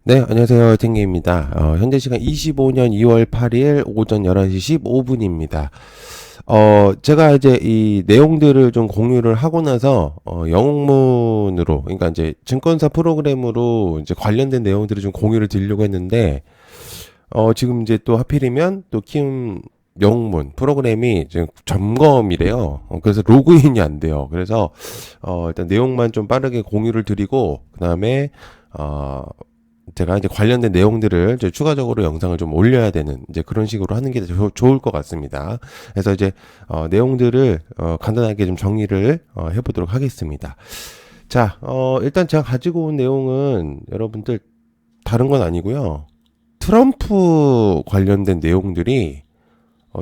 네, 안녕하세요. 탱기입니다. 현재 시간 25년 2월 8일 오전 11시 15분입니다. 제가 이제 이 내용들을 좀 공유를 하고 나서, 영문으로, 그러니까 이제 증권사 프로그램으로 이제 관련된 내용들을 좀 공유를 드리려고 했는데, 지금 이제 또 하필이면 또 키움 영문 프로그램이 지금 점검이래요. 그래서 로그인이 안 돼요. 그래서, 일단 내용만 좀 빠르게 공유를 드리고, 그 다음에, 어, 제가 이제 관련된 내용들을 이제 추가적으로 영상을 좀 올려야 되는 이제 그런 식으로 하는 게 좋을 것 같습니다. 그래서 이제 내용들을 간단하게 좀 정리를 해보도록 하겠습니다. 자, 일단 제가 가지고 온 내용은 여러분들 다른 건 아니고요. 트럼프 관련된 내용들이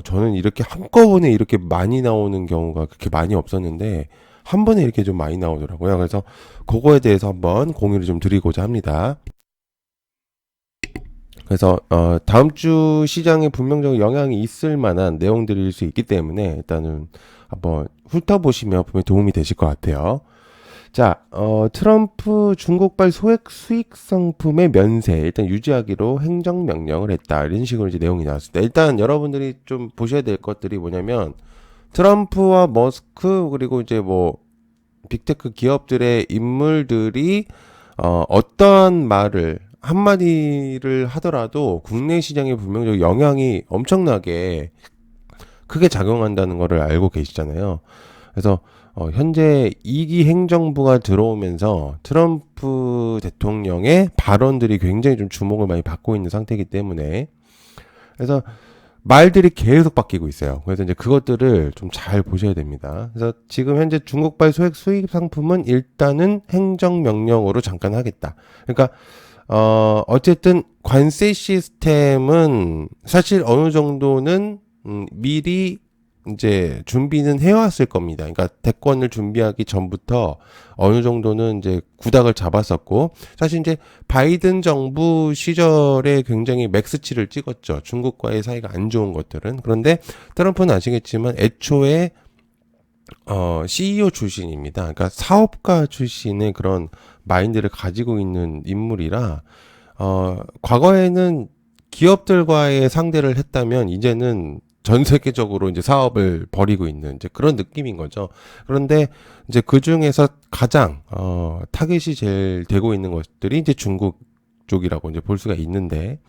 저는 이렇게 한꺼번에 이렇게 많이 나오는 경우가 그렇게 많이 없었는데 한 번에 이렇게 좀 많이 나오더라고요. 그래서 그거에 대해서 한번 공유를 좀 드리고자 합니다. 그래서 다음 주 시장에 분명적인 영향이 있을 만한 내용들일 수 있기 때문에 일단은 한번 훑어보시면 분명히 도움이 되실 것 같아요. 자, 트럼프 중국발 소액 수익 상품의 면세 일단 유지하기로 행정명령을 했다. 이런 식으로 이제 내용이 나왔습니다. 일단 여러분들이 좀 보셔야 될 것들이 뭐냐면 트럼프와 머스크 그리고 이제 뭐 빅테크 기업들의 인물들이 어떠한 말을 한마디를 하더라도 국내 시장에 분명히 영향이 엄청나게 크게 작용한다는 것을 알고 계시잖아요. 그래서 현재 2기 행정부가 들어오면서 트럼프 대통령의 발언들이 굉장히 좀 주목을 많이 받고 있는 상태이기 때문에 그래서 말들이 계속 바뀌고 있어요. 그래서 이제 그것들을 좀 잘 보셔야 됩니다. 그래서 지금 현재 중국발 소액 수입 상품은 일단은 행정명령으로 잠깐 하겠다. 그러니까 어쨌든 관세 시스템은 사실 어느 정도는 미리 이제 준비는 해왔을 겁니다. 그러니까 대권을 준비하기 전부터 어느 정도는 이제 구닥을 잡았었고, 사실 이제 바이든 정부 시절에 굉장히 맥스치를 찍었죠. 중국과의 사이가 안 좋은 것들은. 그런데 트럼프는 아시겠지만 애초에 CEO 출신입니다. 그러니까 사업가 출신의 그런 마인드를 가지고 있는 인물이라 과거에는 기업들과의 상대를 했다면 이제는 전 세계적으로 이제 사업을 벌이고 있는 이제 그런 느낌인 거죠. 그런데 이제 그 중에서 가장 타겟이 제일 되고 있는 것들이 이제 중국 쪽이라고 이제 볼 수가 있는데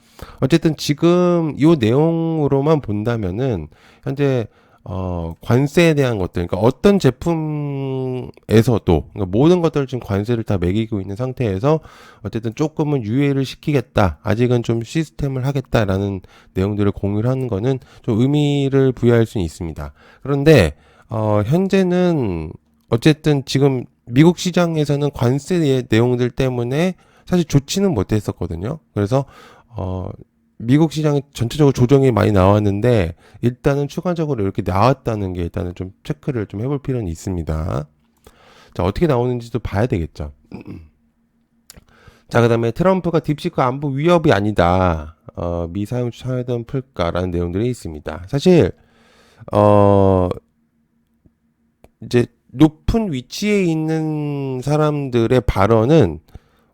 어쨌든 지금 이 내용으로만 본다면은 현재 관세에 대한 것들, 그러니까 어떤 제품에서도, 그러니까 모든 것들을 지금 관세를 다 매기고 있는 상태에서 어쨌든 조금은 유예를 시키겠다. 아직은 좀 시스템을 하겠다라는 내용들을 공유를 하는 거는 좀 의미를 부여할 수는 있습니다. 그런데, 현재는 어쨌든 지금 미국 시장에서는 관세 내용들 때문에 사실 좋지는 못했었거든요. 그래서, 미국 시장이 전체적으로 조정이 많이 나왔는데 일단은 추가적으로 이렇게 나왔다는 게 일단은 좀 체크를 좀 해볼 필요는 있습니다. 자, 어떻게 나오는지도 봐야 되겠죠. 자, 그다음에 트럼프가 딥시크 안보 위협이 아니다. 미 사용 차회던 풀까라는 내용들이 있습니다. 사실 이제 높은 위치에 있는 사람들의 발언은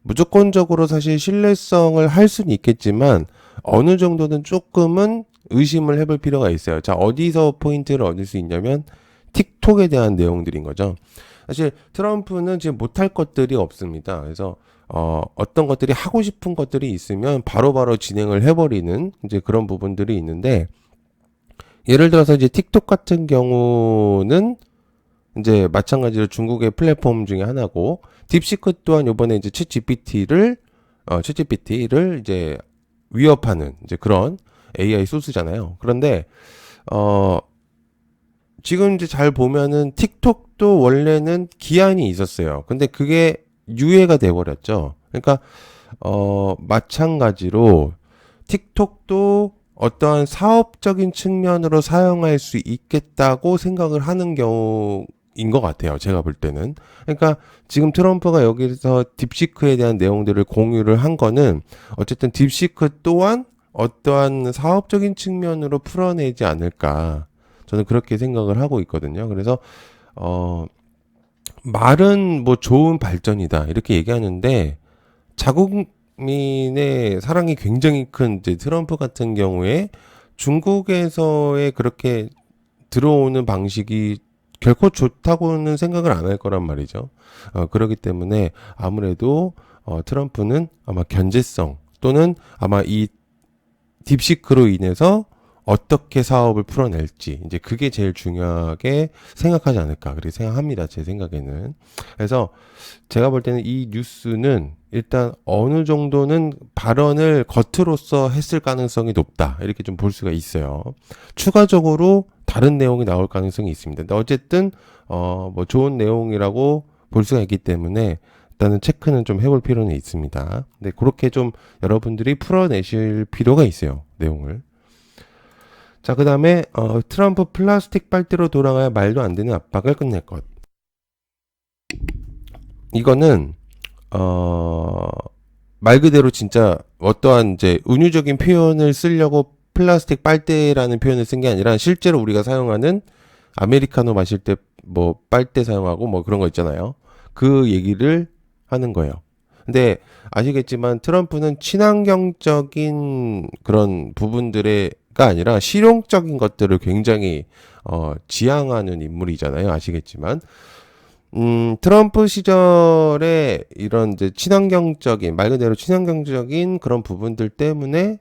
무조건적으로 사실 신뢰성을 할 수는 있겠지만 어느 정도는 조금은 의심을 해볼 필요가 있어요. 자, 어디서 포인트를 얻을 수 있냐면 틱톡에 대한 내용들인 거죠. 사실 트럼프는 지금 못할 것들이 없습니다. 그래서 어떤 것들이 하고 싶은 것들이 있으면 바로바로 진행을 해버리는 이제 그런 부분들이 있는데 예를 들어서 이제 틱톡 같은 경우는 이제 마찬가지로 중국의 플랫폼 중에 하나고 딥시크 또한 요번에 이제 챗GPT를 이제 위협하는 이제 그런 AI 소스잖아요. 그런데 지금 이제 잘 보면은 틱톡도 원래는 기한이 있었어요. 근데 그게 유예가 돼 버렸죠. 그러니까 마찬가지로 틱톡도 어떠한 사업적인 측면으로 사용할 수 있겠다고 생각을 하는 경우인 것 같아요. 제가 볼 때는. 그러니까 지금 트럼프가 여기서 딥시크에 대한 내용들을 공유를 한 거는 어쨌든 딥시크 또한 어떠한 사업적인 측면으로 풀어내지 않을까. 저는 그렇게 생각을 하고 있거든요. 그래서, 말은 뭐 좋은 발전이다. 이렇게 얘기하는데 북민의 사랑이 굉장히 큰 이제 트럼프 같은 경우에 중국에서의 그렇게 들어오는 방식이 결코 좋다고는 생각을 안 할 거란 말이죠. 그렇기 때문에 아무래도 트럼프는 아마 견제성 또는 아마 이 딥시크로 인해서 어떻게 사업을 풀어낼지 이제 그게 제일 중요하게 생각하지 않을까 그렇게 생각합니다. 제 생각에는. 그래서 제가 볼 때는 이 뉴스는 일단 어느 정도는 발언을 겉으로서 했을 가능성이 높다 이렇게 좀 볼 수가 있어요. 추가적으로 다른 내용이 나올 가능성이 있습니다. 근데 어쨌든 뭐 좋은 내용이라고 볼 수가 있기 때문에 일단은 체크는 좀 해볼 필요는 있습니다. 근데 그렇게 좀 여러분들이 풀어내실 필요가 있어요. 내용을. 자, 그 다음에 트럼프 플라스틱 빨대로 돌아가야 말도 안 되는 압박을 끝낼 것. 이거는 말 그대로 진짜 어떠한 이제 은유적인 표현을 쓰려고 플라스틱 빨대라는 표현을 쓴 게 아니라 실제로 우리가 사용하는 아메리카노 마실 때 뭐 빨대 사용하고 뭐 그런 거 있잖아요. 그 얘기를 하는 거예요. 근데 아시겠지만 트럼프는 친환경적인 그런 부분들가 아니라 실용적인 것들을 굉장히 지향하는 인물이잖아요. 아시겠지만 트럼프 시절에 이런 이제 친환경적인 말 그대로 친환경적인 그런 부분들 때문에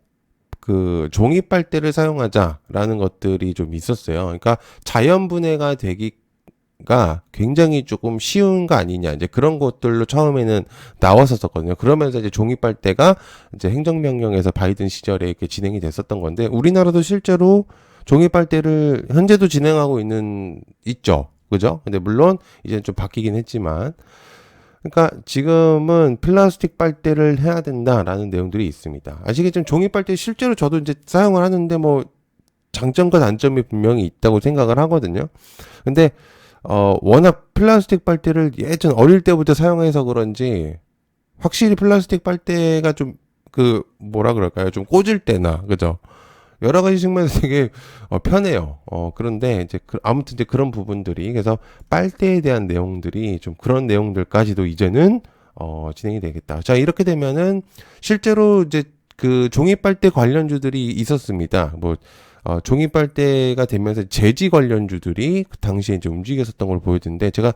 그 종이 빨대를 사용하자라는 것들이 좀 있었어요. 그러니까 자연 분해가 되기가 굉장히 조금 쉬운 거 아니냐 이제 그런 것들로 처음에는 나왔었거든요. 그러면서 이제 종이 빨대가 이제 행정명령에서 바이든 시절에 이렇게 진행이 됐었던 건데 우리나라도 실제로 종이 빨대를 현재도 진행하고 있죠. 그죠? 근데 물론 이제 좀 바뀌긴 했지만 그러니까 지금은 플라스틱 빨대를 해야 된다라는 내용들이 있습니다. 아시겠지만 종이 빨대 실제로 저도 이제 사용을 하는데 뭐 장점과 단점이 분명히 있다고 생각을 하거든요. 근데 워낙 플라스틱 빨대를 예전 어릴 때부터 사용해서 그런지 확실히 플라스틱 빨대가 좀 그 뭐라 그럴까요? 좀 꽂을 때나 그죠? 여러 가지 측면에서 되게 편해요. 그런데 이제 아무튼 이제 그런 부분들이 그래서 빨대에 대한 내용들이 좀 그런 내용들까지도 이제는 진행이 되겠다. 자, 이렇게 되면은 실제로 이제 그 종이 빨대 관련주들이 있었습니다. 뭐 종이 빨대가 되면서 제지 관련주들이 그 당시에 이제 움직였었던 걸 보여드는데 제가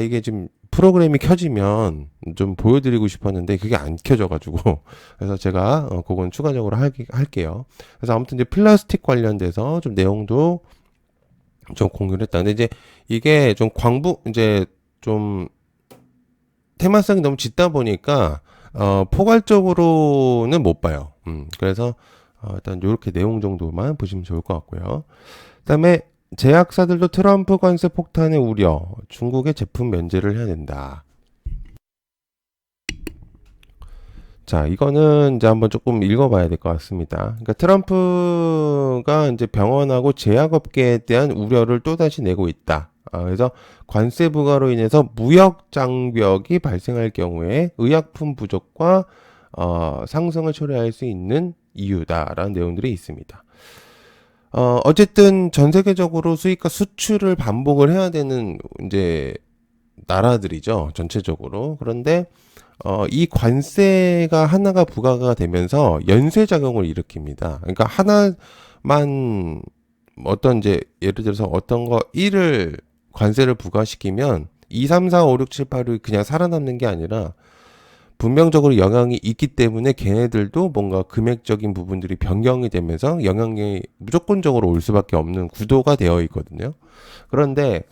이게 지금 프로그램이 켜지면 좀 보여드리고 싶었는데 그게 안 켜져가지고 그래서 제가 그건 추가적으로 할게요. 그래서 아무튼 이제 플라스틱 관련돼서 좀 내용도 좀 공유를 했다. 근데 이제 이게 좀 이제 좀 테마성이 너무 짙다 보니까 포괄적으로는 못 봐요. 그래서 일단 요렇게 내용 정도만 보시면 좋을 것 같고요. 그다음에 제약사들도 트럼프 관세 폭탄의 우려, 중국의 제품 면제를 해야 된다. 자, 이거는 이제 한번 조금 읽어봐야 될 것 같습니다. 그러니까 트럼프가 이제 병원하고 제약업계에 대한 우려를 또다시 내고 있다. 그래서 관세 부과로 인해서 무역 장벽이 발생할 경우에 의약품 부족과 상승을 초래할 수 있는 이유다라는 내용들이 있습니다. 어쨌든 전 세계적으로 수입과 수출을 반복을 해야 되는 이제 나라들이죠. 전체적으로. 그런데 이 관세가 하나가 부과가 되면서 연쇄작용을 일으킵니다. 그러니까 하나만 어떤 이제 예를 들어서 어떤 거 1을 관세를 부과시키면 2, 3, 4, 5, 6, 7, 8이 그냥 살아남는 게 아니라 분명적으로 영향이 있기 때문에 걔네들도 뭔가 금액적인 부분들이 변경이 되면서 영향이 무조건적으로 올 수밖에 없는 구도가 되어 있거든요. 그런데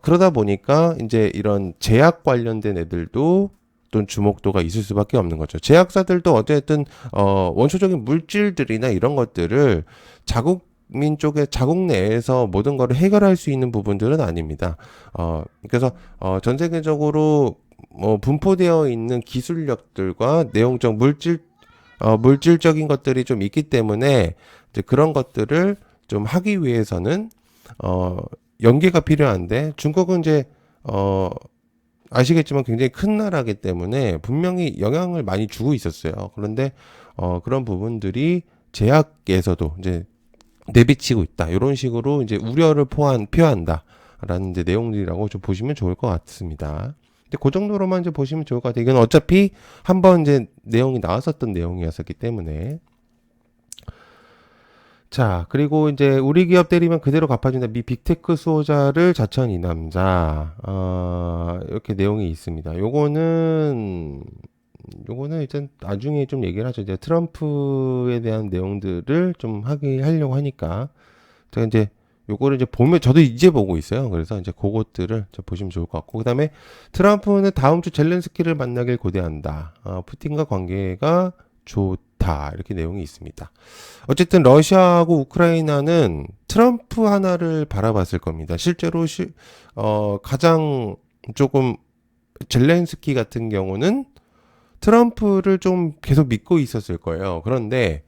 그러다 보니까 이제 이런 제약 관련된 애들도 또 주목도가 있을 수밖에 없는 거죠. 제약사들도 어쨌든 원초적인 물질들이나 이런 것들을 자국민 쪽에 자국 내에서 모든 거를 해결할 수 있는 부분들은 아닙니다. 그래서 전 세계적으로 분포되어 있는 기술력들과 내용적 물질적인 것들이 좀 있기 때문에 이제 그런 것들을 좀 하기 위해서는 연계가 필요한데 중국은 이제 아시겠지만 굉장히 큰 나라이기 때문에 분명히 영향을 많이 주고 있었어요. 그런데 그런 부분들이 제약에서도 이제 내비치고 있다. 이런 식으로 이제 우려를 표한다라는 이제 내용들이라고 좀 보시면 좋을 것 같습니다. 근데 그 정도로만 이제 보시면 좋을 것 같아요. 이건 어차피 한번 이제 내용이 나왔었던 내용이었었기 때문에. 자, 그리고 이제 우리 기업 때리면 그대로 갚아준다. 미 빅테크 수호자를 자처한 이 남자. 이렇게 내용이 있습니다. 요거는 일단 나중에 좀 얘기를 하죠. 이제 트럼프에 대한 내용들을 좀 하려고 하니까. 제가 이제 요거를 이제 보면 저도 이제 보고 있어요. 그래서 이제 그것들을 좀 보시면 좋을 것 같고. 그다음에 트럼프는 다음 주 젤렌스키를 만나길 고대한다. 푸틴과 관계가 좋다. 이렇게 내용이 있습니다. 어쨌든 러시아하고 우크라이나는 트럼프 하나를 바라봤을 겁니다. 실제로 가장 조금 젤렌스키 같은 경우는 트럼프를 좀 계속 믿고 있었을 거예요. 그런데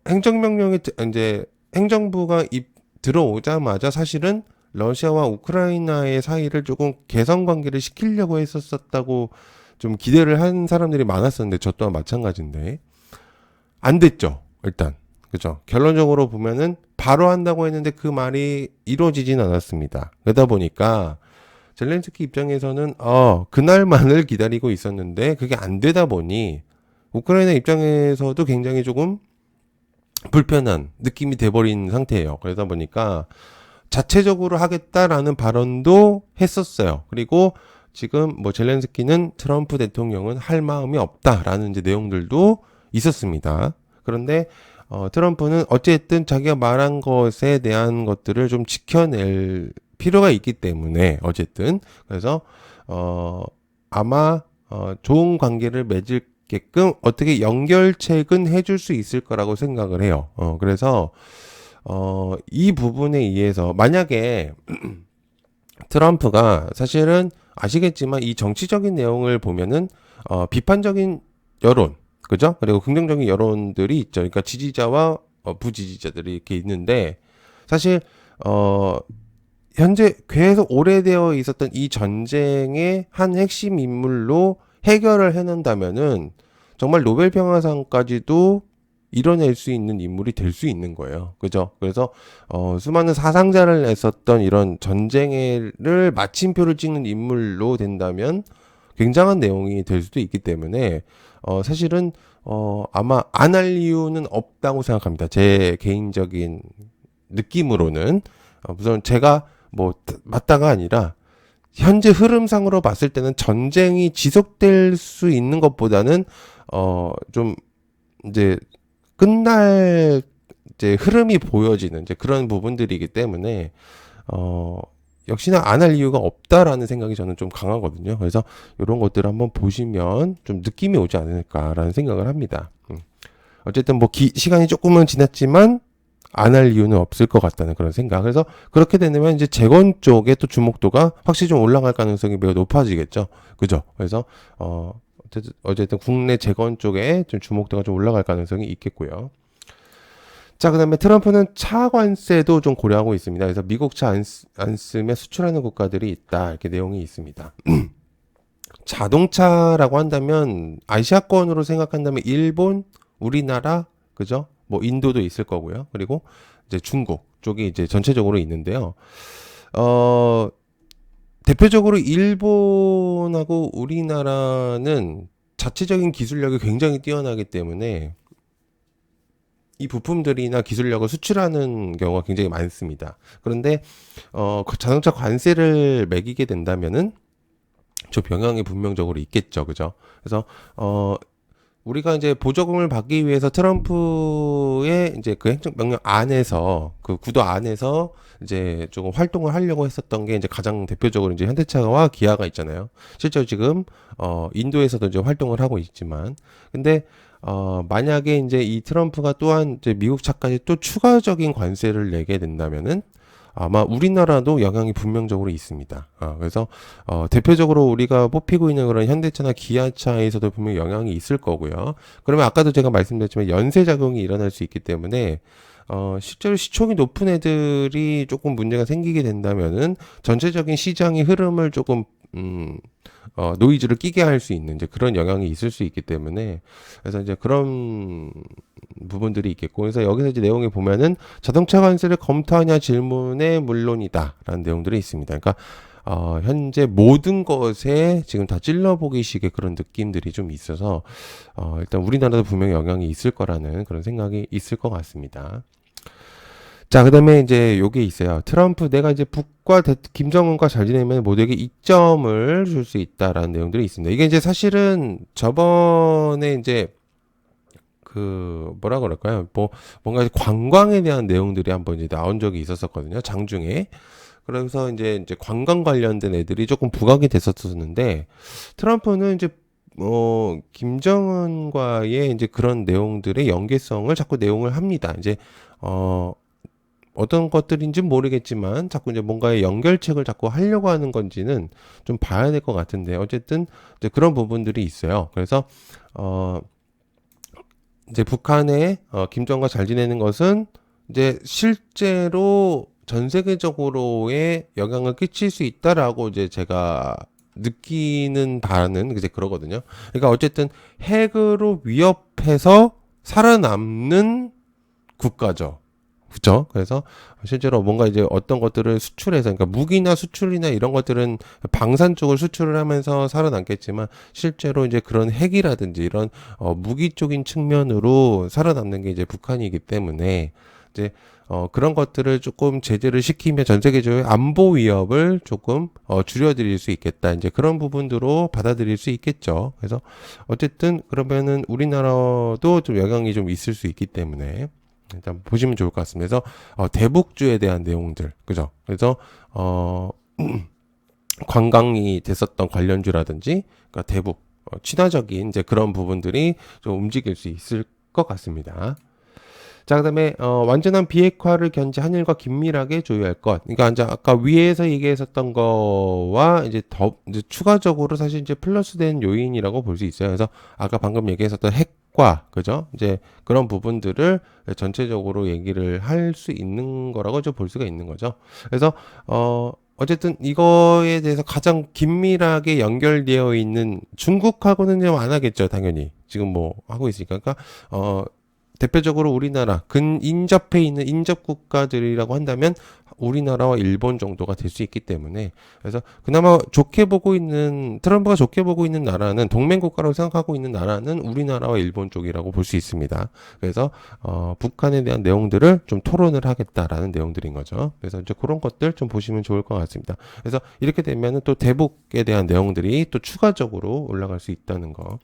행정명령이 이제 행정부가 들어오자마자 사실은 러시아와 우크라이나의 사이를 조금 개선 관계를 시키려고 했었다고 좀 기대를 한 사람들이 많았었는데 저 또한 마찬가지인데 안 됐죠. 일단 그죠. 결론적으로 보면은 바로 한다고 했는데 그 말이 이루어지진 않았습니다. 그러다 보니까 젤렌스키 입장에서는 그날만을 기다리고 있었는데 그게 안 되다 보니 우크라이나 입장에서도 굉장히 조금 불편한 느낌이 돼버린 상태예요. 그러다 보니까 자체적으로 하겠다라는 발언도 했었어요. 그리고 지금 뭐 젤렌스키는 트럼프 대통령은 할 마음이 없다라는 이제 내용들도 있었습니다. 그런데 트럼프는 어쨌든 자기가 말한 것에 대한 것들을 좀 지켜낼 필요가 있기 때문에 어쨌든 그래서 아마 좋은 관계를 맺을게끔 어떻게 연결책은 해줄 수 있을 거라고 생각을 해요. 그래서 이 부분에 의해서 만약에 트럼프가 사실은 아시겠지만 이 정치적인 내용을 보면은 비판적인 여론 그죠? 그리고 긍정적인 여론들이 있죠. 그러니까 지지자와 부지지자들이 이렇게 있는데 사실 현재 계속 오래되어 있었던 이 전쟁의 한 핵심 인물로 해결을 해낸다면은 정말 노벨 평화상까지도 이뤄낼 수 있는 인물이 될 수 있는 거예요. 그죠? 그래서 수많은 사상자를 냈었던 이런 전쟁을 마침표를 찍는 인물로 된다면 굉장한 내용이 될 수도 있기 때문에 사실은 아마 안 할 이유는 없다고 생각합니다. 제 개인적인 느낌으로는 우선 제가 뭐 맞다가 아니라 현재 흐름상으로 봤을 때는 전쟁이 지속될 수 있는 것보다는 좀 이제 끝날 이제 흐름이 보여지는 이제 그런 부분들이기 때문에 역시나 안 할 이유가 없다라는 생각이 저는 좀 강하거든요. 그래서 이런 것들을 한번 보시면 좀 느낌이 오지 않을까라는 생각을 합니다. 어쨌든 뭐 시간이 조금은 지났지만 안 할 이유는 없을 것 같다는 그런 생각. 그래서 그렇게 되면 이제 재건 쪽에 또 주목도가 확실히 좀 올라갈 가능성이 매우 높아지겠죠. 그죠? 그래서 어쨌든 국내 재건 쪽에 좀 주목도가 좀 올라갈 가능성이 있겠고요. 자, 그 다음에 트럼프는 차 관세도 좀 고려하고 있습니다. 그래서 미국 차 안 쓰면 수출하는 국가들이 있다. 이렇게 내용이 있습니다. 자동차라고 한다면 아시아권으로 생각한다면 일본, 우리나라, 그죠? 뭐 인도도 있을 거고요. 그리고 이제 중국 쪽이 이제 전체적으로 있는데요. 대표적으로 일본하고 우리나라는 자체적인 기술력이 굉장히 뛰어나기 때문에 이 부품들이나 기술력을 수출하는 경우가 굉장히 많습니다. 그런데 자동차 관세를 매기게 된다면은 좀 영향이 분명적으로 있겠죠, 그죠? 그래서 우리가 이제 보조금을 받기 위해서 트럼프의 이제 그 행정명령 안에서 그 구도 안에서 이제 조금 활동을 하려고 했었던 게 이제 가장 대표적으로 이제 현대차와 기아가 있잖아요. 실제로 지금 인도에서도 이제 활동을 하고 있지만 근데 만약에 이제 이 트럼프가 또한 이제 미국 차까지 또 추가적인 관세를 내게 된다면은 아마 우리나라도 영향이 분명적으로 있습니다. 그래서 대표적으로 우리가 뽑히고 있는 그런 현대차나 기아차에서도 분명 영향이 있을 거고요. 그러면 아까도 제가 말씀드렸지만 연쇄작용이 일어날 수 있기 때문에 실제로 시총이 높은 애들이 조금 문제가 생기게 된다면은 전체적인 시장의 흐름을 조금 노이즈를 끼게 할 수 있는 이제 그런 영향이 있을 수 있기 때문에 그래서 이제 그런 부분들이 있겠고 그래서 여기서 이제 내용에 보면은 자동차 관세를 검토하냐 질문에 물론이다라는 내용들이 있습니다. 그러니까 현재 모든 것에 지금 다 찔러보기식의 그런 느낌들이 좀 있어서 일단 우리나라도 분명히 영향이 있을 거라는 그런 생각이 있을 것 같습니다. 자, 그 다음에 이제 요게 있어요. 트럼프, 내가 이제 북과 김정은과 잘 지내면 모두에게 이점을 줄 수 있다라는 내용들이 있습니다. 이게 이제 사실은 저번에 이제 뭐라 그럴까요? 뭔가 관광에 대한 내용들이 한번 이제 나온 적이 있었거든요. 장중에. 그래서 이제 관광 관련된 애들이 조금 부각이 됐었는데, 트럼프는 이제 김정은과의 이제 그런 내용들의 연계성을 자꾸 내용을 합니다. 이제, 어떤 것들인지 모르겠지만 자꾸 이제 뭔가의 연결책을 자꾸 하려고 하는 건지는 좀 봐야 될 것 같은데, 어쨌든 이제 그런 부분들이 있어요. 그래서 이제 북한의 김정은과 잘 지내는 것은 이제 실제로 전 세계적으로의 영향을 끼칠 수 있다라고 이제 제가 느끼는 바는 이제 그러거든요. 그러니까 어쨌든 핵으로 위협해서 살아남는 국가죠. 그죠? 그래서 실제로 뭔가 이제 어떤 것들을 수출해서, 그러니까 무기나 수출이나 이런 것들은 방산 쪽을 수출을 하면서 살아남겠지만, 실제로 이제 그런 핵이라든지 이런 무기 쪽인 측면으로 살아남는 게 이제 북한이기 때문에, 이제 그런 것들을 조금 제재를 시키면 전 세계적인 안보 위협을 조금 줄여드릴 수 있겠다. 이제 그런 부분으로 받아들일 수 있겠죠. 그래서 어쨌든 그러면은 우리나라도 좀 영향이 좀 있을 수 있기 때문에 일단 보시면 좋을 것 같습니다. 그래서 대북주에 대한 내용들, 그죠? 그래서 관광이 됐었던 관련주라든지, 그러니까 대북 친화적인 이제 그런 부분들이 좀 움직일 수 있을 것 같습니다. 자, 그다음에 완전한 비핵화를 견제 한일과 긴밀하게 조율할 것. 그러니까 이제 아까 위에서 얘기했었던 거와 이제 이제 추가적으로 사실 이제 플러스된 요인이라고 볼 수 있어요. 그래서 아까 방금 얘기했었던 핵과, 그죠? 이제 그런 부분들을 전체적으로 얘기를 할 수 있는 거라고 좀 볼 수가 있는 거죠. 그래서 어쨌든 이거에 대해서 가장 긴밀하게 연결되어 있는 중국하고는 좀 안 하겠죠, 당연히. 지금 뭐 하고 있으니까. 그러니까 대표적으로 우리나라 인접해 있는 인접 국가들이라고 한다면 우리나라와 일본 정도가 될 수 있기 때문에, 그래서 그나마 좋게 보고 있는, 트럼프가 좋게 보고 있는 나라는, 동맹 국가라고 생각하고 있는 나라는 우리나라와 일본 쪽이라고 볼 수 있습니다. 그래서 북한에 대한 내용들을 좀 토론을 하겠다라는 내용들인 거죠. 그래서 이제 그런 것들 좀 보시면 좋을 것 같습니다. 그래서 이렇게 되면은 또 대북에 대한 내용들이 또 추가적으로 올라갈 수 있다는 거.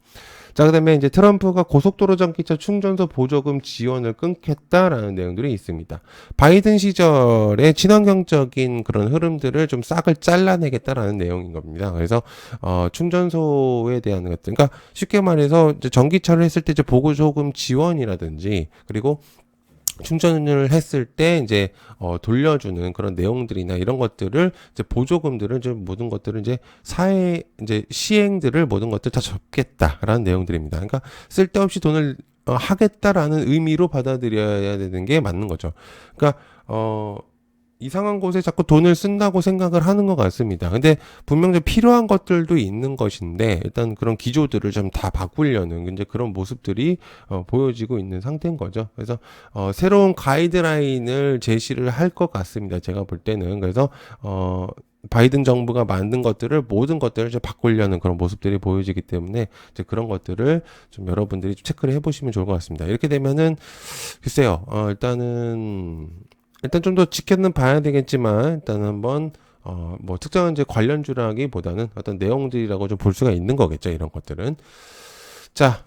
자, 그 다음에 이제 트럼프가 고속도로 전기차 충전소 보조금 지원을 끊겠다라는 내용들이 있습니다. 바이든 시절에 친환경적인 그런 흐름들을 좀 싹을 잘라내겠다라는 내용인 겁니다. 그래서 충전소에 대한 것들, 그러니까 쉽게 말해서 이제 전기차를 했을 때 이제 보조금 지원이라든지, 그리고 충전을 했을 때 이제 돌려주는 그런 내용들이나 이런 것들을 이제 보조금들을 좀 모든 것들을 이제 이제 시행들을 모든 것들 다 접겠다라는 내용들입니다. 그러니까 쓸데없이 돈을 하겠다라는 의미로 받아들여야 되는 게 맞는 거죠. 그러니까 이상한 곳에 자꾸 돈을 쓴다고 생각을 하는 것 같습니다. 근데 분명히 필요한 것들도 있는 것인데, 일단 그런 기조들을 좀 다 바꾸려는 이제 그런 모습들이 보여지고 있는 상태인 거죠. 그래서 새로운 가이드라인을 제시를 할 것 같습니다. 제가 볼 때는. 그래서 바이든 정부가 만든 것들을, 모든 것들을 좀 바꾸려는 그런 모습들이 보여지기 때문에 이제 그런 것들을 좀 여러분들이 좀 체크를 해보시면 좋을 것 같습니다. 이렇게 되면은 글쎄요, 일단 좀 더 지켜는 봐야 되겠지만, 일단 한번 뭐 특정한 이제 관련주라기보다는 어떤 내용들이라고 좀 볼 수가 있는 거겠죠, 이런 것들은. 자,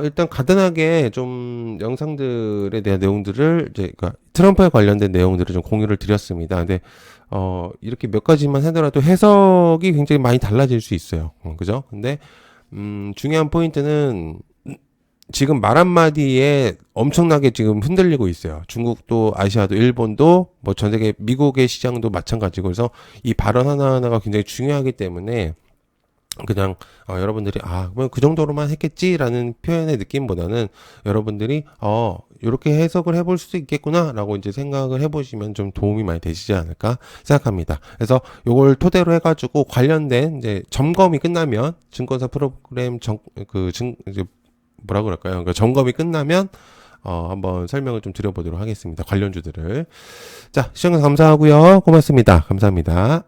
일단 간단하게 좀 영상들에 대한 내용들을 이제, 그러니까 트럼프에 관련된 내용들을 좀 공유를 드렸습니다. 근데 이렇게 몇 가지만 하더라도 해석이 굉장히 많이 달라질 수 있어요. 그죠? 근데 중요한 포인트는 지금 말 한마디에 엄청나게 지금 흔들리고 있어요. 중국도, 아시아도, 일본도, 뭐 전 세계, 미국의 시장도 마찬가지고, 그래서 이 발언 하나하나가 굉장히 중요하기 때문에 그냥 여러분들이 그럼 그 정도로만 했겠지라는 표현의 느낌보다는 여러분들이 이렇게 해석을 해볼 수도 있겠구나라고 이제 생각을 해보시면 좀 도움이 많이 되시지 않을까 생각합니다. 그래서 요걸 토대로 해가지고 관련된 이제 점검이 끝나면, 증권사 프로그램 이제 뭐라 그럴까요? 그러니까 점검이 끝나면 한번 설명을 좀 드려보도록 하겠습니다. 관련주들을. 자, 시청해주셔서 감사하고요. 고맙습니다. 감사합니다.